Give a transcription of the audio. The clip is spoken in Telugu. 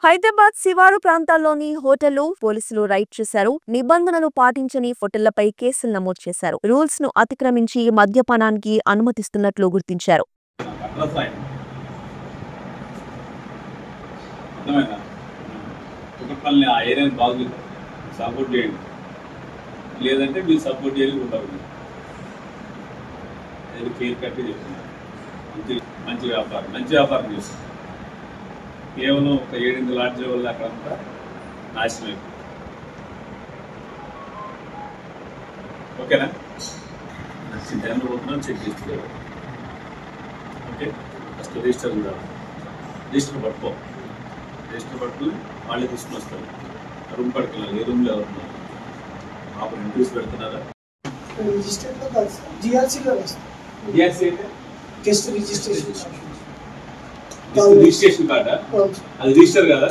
హైదరాబాద్ శివారు ప్రాంతాల్లోని హోటళ్లు పోలీసులు రైడ్ చేశారు. నిబంధనలు పాటించని హోటళ్లపై కేసులు నమోదు చేశారు. రూల్స్ ను అతిక్రమించి మద్యపానానికి అనుమతిస్తున్నట్లు గుర్తించారు. మంచి వ్యాపారం చేస్తుంది. కేవలం ఒక 7 లాడ్జ్ల వల్ల అక్కడంతా నాశనం అయిపోయింది. ఓకేనా? నచ్చిన టైంలో పోతున్నాం, చెక్ చేసుకోవాలి. ఓకే, ఫస్ట్ రిజిస్టర్ ఉండాలి. రిజిస్టర్ పట్టుకుని వాళ్ళే తీసుకుని వస్తారు. రూమ్ పట్టుకెళ్ళాలి. ఏ రూమ్లో ఎవరున్నారు? మాకు ఇంట్రెస్ట్ పెడుతున్నారా? రిజిస్ట్రేషన్ కార్డా? అది రిజిస్టర్ కదా.